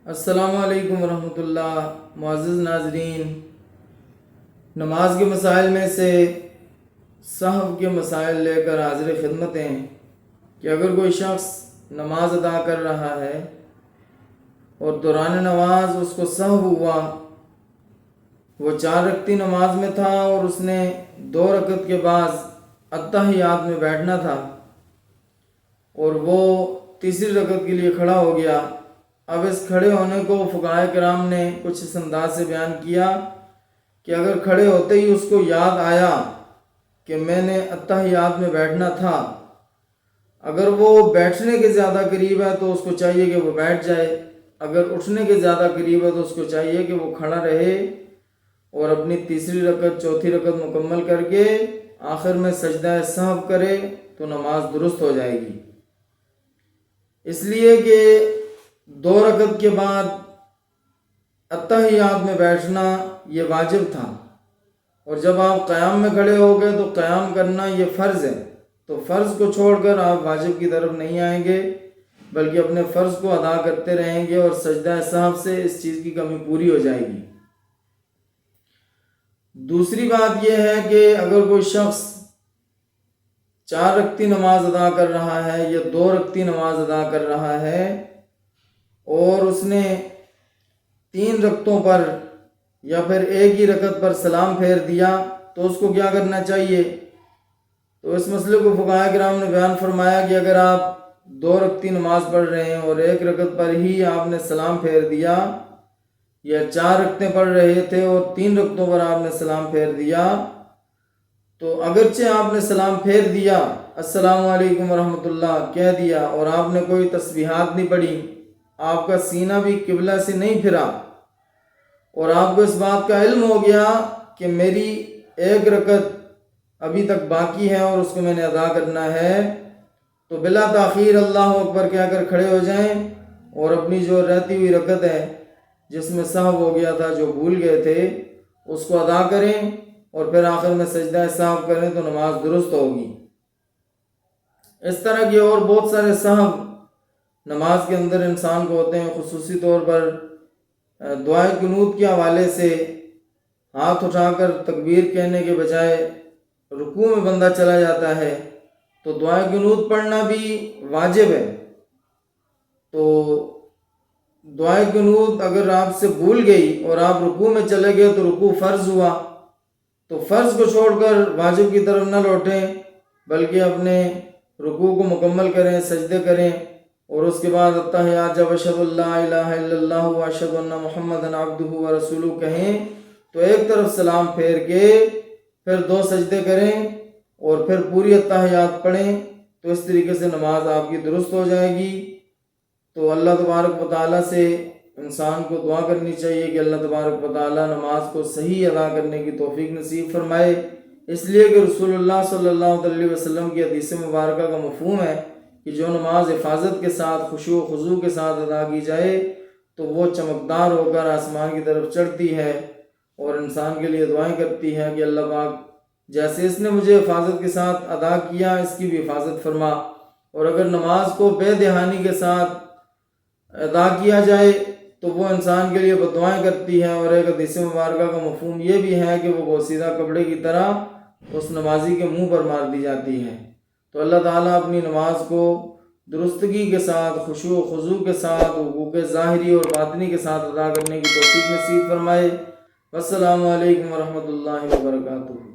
السلام علیکم ورحمۃ اللہ۔ معزز ناظرین، نماز کے مسائل میں سے سہو کے مسائل لے کر حاضر خدمت ہیں کہ اگر کوئی شخص نماز ادا کر رہا ہے اور دوران نماز اس کو سہو ہوا، وہ 4 رکعتی نماز میں تھا اور اس نے 2 رکعت کے بعد اتحیات میں بیٹھنا تھا اور وہ تیسری رکعت کے لیے کھڑا ہو گیا۔ اب اس کھڑے ہونے کو فقہائے کرام نے کچھ اس انداز سے بیان کیا کہ اگر کھڑے ہوتے ہی اس کو یاد آیا کہ میں نے اتحیات میں بیٹھنا تھا، اگر وہ بیٹھنے کے زیادہ قریب ہے تو اس کو چاہیے کہ وہ بیٹھ جائے، اگر اٹھنے کے زیادہ قریب ہے تو اس کو چاہیے کہ وہ کھڑا رہے اور اپنی تیسری رکعت چوتھی رکعت مکمل کر کے آخر میں سجدہ سہو کرے تو نماز درست ہو جائے گی۔ اس لیے کہ 2 رکعت کے بعد اتحیات میں بیٹھنا یہ واجب تھا، اور جب آپ قیام میں کھڑے ہو گئے تو قیام کرنا یہ فرض ہے، تو فرض کو چھوڑ کر آپ واجب کی طرف نہیں آئیں گے بلکہ اپنے فرض کو ادا کرتے رہیں گے، اور سجدہ سہو سے اس چیز کی کمی پوری ہو جائے گی۔ دوسری بات یہ ہے کہ اگر کوئی شخص 4 رکعتی نماز ادا کر رہا ہے یا 2 رکعتی نماز ادا کر رہا ہے اور اس نے 3 رکعتوں پر یا پھر ایک ہی رکعت پر سلام پھیر دیا تو اس کو کیا کرنا چاہیے؟ تو اس مسئلے کو فقہائے کرام نے بیان فرمایا کہ اگر آپ 2 رکعتی نماز پڑھ رہے ہیں اور ایک رکعت پر ہی آپ نے سلام پھیر دیا، یا 4 رکعتیں پڑھ رہے تھے اور 3 رکعتوں پر آپ نے سلام پھیر دیا، تو اگرچہ آپ نے سلام پھیر دیا، السلام علیکم ورحمۃ اللہ کہہ دیا، اور آپ نے کوئی تسبیحات نہیں پڑھی، آپ کا سینہ بھی قبلہ سے نہیں پھرا، اور آپ کو اس بات کا علم ہو گیا کہ میری ایک رکعت ابھی تک باقی ہے اور اس کو میں نے ادا کرنا ہے، تو بلا تاخیر اللہ اکبر کہہ کر کھڑے ہو جائیں اور اپنی جو رہتی ہوئی رکعت ہے جس میں سہو ہو گیا تھا، جو بھول گئے تھے، اس کو ادا کریں اور پھر آخر میں سجدہ سہو کریں تو نماز درست ہوگی۔ اس طرح کے اور بہت سارے سہو نماز کے اندر انسان کو ہوتے ہیں، خصوصی طور پر دعائے قنوت کے حوالے سے ہاتھ اٹھا کر تکبیر کہنے کے بجائے رکوع میں بندہ چلا جاتا ہے، تو دعائے قنوت پڑھنا بھی واجب ہے۔ تو دعائے قنوت اگر آپ سے بھول گئی اور آپ رکوع میں چلے گئے تو رکوع فرض ہوا، تو فرض کو چھوڑ کر واجب کی طرف نہ لوٹیں بلکہ اپنے رکوع کو مکمل کریں، سجدے کریں، اور اس کے بعد اتحیات جب اشہد اللہ الہ الا اللہ و اشہد ان محمد عبدہ و رسولہ کہیں تو ایک طرف سلام پھیر کے پھر 2 سجدے کریں اور پھر پوری اتحیات پڑھیں، تو اس طریقے سے نماز آپ کی درست ہو جائے گی۔ تو اللہ تبارک و تعالیٰ سے انسان کو دعا کرنی چاہیے کہ اللہ تبارک و تعالیٰ نماز کو صحیح ادا کرنے کی توفیق نصیب فرمائے، اس لیے کہ رسول اللہ صلی اللہ علیہ وسلم کی حدیث مبارکہ کا مفہوم ہے کہ جو نماز حفاظت کے ساتھ خشوع و خضوع کے ساتھ ادا کی جائے تو وہ چمکدار ہو کر آسمان کی طرف چڑھتی ہے اور انسان کے لیے دعائیں کرتی ہے کہ اللہ پاک جیسے اس نے مجھے حفاظت کے ساتھ ادا کیا اس کی بھی حفاظت فرما۔ اور اگر نماز کو بے دہانی کے ساتھ ادا کیا جائے تو وہ انسان کے لیے بددعائیں کرتی ہے، اور ایک حدیث مبارکہ کا مفہوم یہ بھی ہے کہ وہ بوسیدہ کپڑے کی طرح اس نمازی کے منہ پر مار دی جاتی ہے۔ تو اللہ تعالیٰ اپنی نماز کو درستگی کے ساتھ، خشوع و خضوع کے ساتھ، حقوق ظاہری اور باطنی کے ساتھ ادا کرنے کی توفیق نصیب فرمائے۔ السلام علیکم ورحمۃ اللہ وبرکاتہ۔